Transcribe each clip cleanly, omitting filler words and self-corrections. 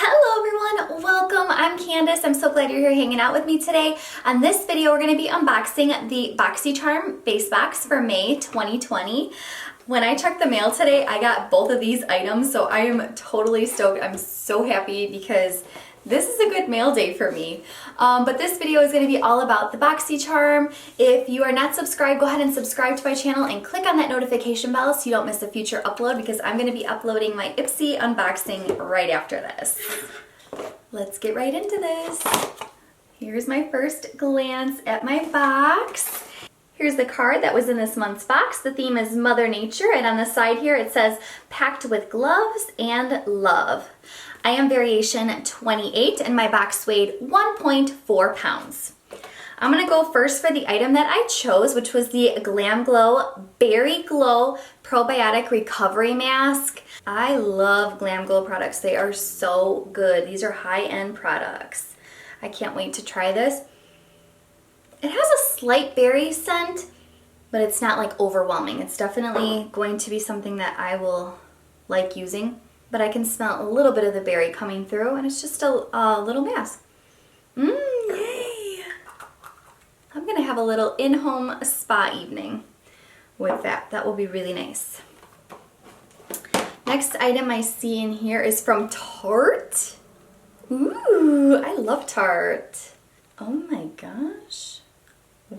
Hello everyone, welcome. I'm Candace. I'm so glad you're here hanging out with me today. On this video, we're going to be unboxing the Boxycharm face box for May 2020. When I checked the mail today, I got both of these items, so I am totally stoked. I'm so happy because this is a good mail day for me. But this video is going to be all about the Boxycharm. If you are not subscribed, go ahead and subscribe to my channel and click on that notification bell so you don't miss a future upload, because I'm going to be uploading my Ipsy unboxing right after this. Let's get right into this. Here's my first glance at my box. Here's the card that was in this month's box. The theme is Mother Nature, and on the side here it says, packed with gloves and love. I am variation 28 and my box weighed 1.4 pounds. I'm gonna go first for the item that I chose, which was the Glam Glow Berry Glow Probiotic Recovery Mask. I love Glam Glow products. They are so good. These are high-end products. I can't wait to try this. It has a slight berry scent, but it's not like overwhelming. It's definitely going to be something that I will like using, but I can smell a little bit of the berry coming through, and it's just a little mask. Yay! I'm gonna have a little in-home spa evening with that. That will be really nice. Next item I see in here is from Tarte. Ooh, I love Tarte. Oh my gosh.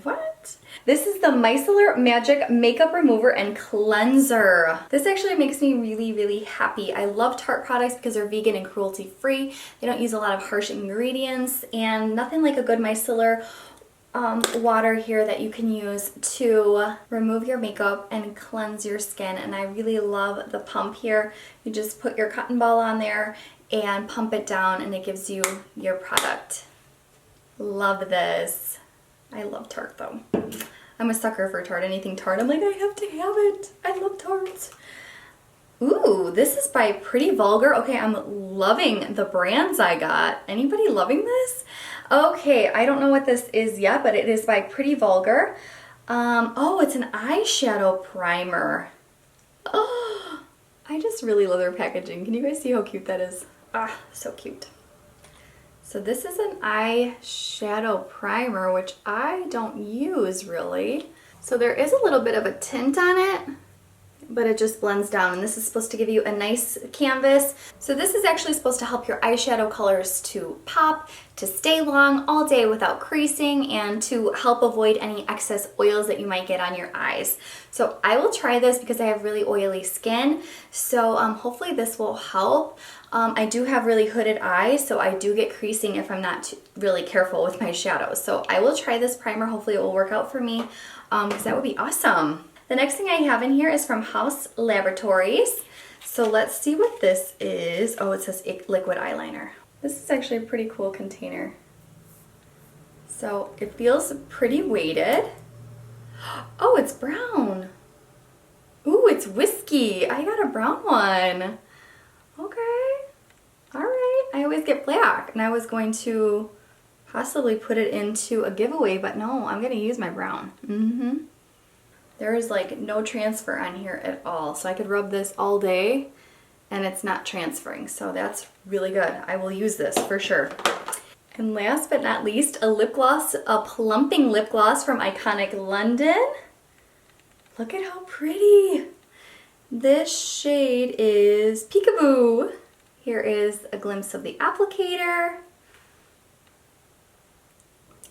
What? This is the Micellar Magic Makeup Remover and Cleanser. This actually makes me really happy. I love Tarte products because they're vegan and cruelty free. They don't use a lot of harsh ingredients, and nothing like a good micellar water here that you can use to remove your makeup and cleanse your skin. And I really love the pump here. You just put your cotton ball on there and pump it down, and it gives you your product. Love this. I love Tarte though. I'm a sucker for Tarte. Anything Tarte, I'm like, I have to have it. I love Tarte. Ooh, this is by Pretty Vulgar. Okay, I'm loving the brands I got. Anybody loving this? Okay, I don't know what this is yet, but it is by Pretty Vulgar. Oh, it's an eyeshadow primer. Oh, I just really love their packaging. Can you guys see how cute that is? Ah, so cute. So this is an eyeshadow primer, which I don't use really. So there is a little bit of a tint on it, but it just blends down, and this is supposed to give you a nice canvas. So this is actually supposed to help your eyeshadow colors to pop, to stay long all day without creasing, and to help avoid any excess oils that you might get on your eyes. So I will try this because I have really oily skin, so hopefully this will help. I do have really hooded eyes, so I do get creasing if I'm not really careful with my shadows. So I will try this primer. Hopefully it will work out for me, because that would be awesome. The next thing I have in here is from House Laboratories. So let's see what this is. Oh, it says liquid eyeliner. This is actually a pretty cool container. So it feels pretty weighted. Oh, it's brown. Ooh, it's whiskey. I got a brown one. Okay. All right. I always get black, and I was going to possibly put it into a giveaway, but no, I'm going to use my brown. There is like no transfer on here at all, so I could rub this all day and it's not transferring, so that's really good. I will use this for sure. And last but not least, a lip gloss, a plumping lip gloss from Iconic London. Look at how pretty. This shade is Peekaboo. Here is a glimpse of the applicator.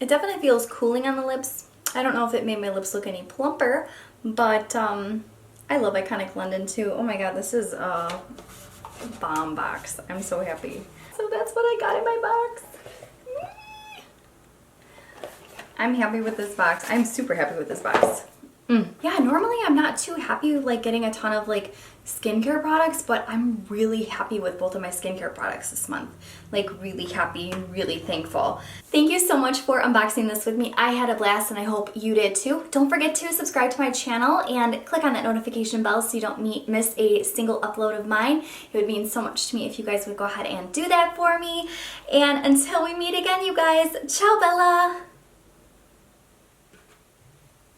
It definitely feels cooling on the lips. I don't know if it made my lips look any plumper, but I love Iconic London too. Oh my god, this is a bomb box. I'm so happy. So that's what I got in my box. I'm happy with this box. I'm super happy with this box. Yeah, normally I'm not too happy with like getting a ton of like skincare products, but I'm really happy with both of my skincare products this month. Like really happy, really thankful. Thank you so much for unboxing this with me. I had a blast, and I hope you did too. Don't forget to subscribe to my channel and click on that notification bell so you don't miss a single upload of mine. It would mean so much to me if you guys would go ahead and do that for me. And until we meet again, you guys, ciao Bella!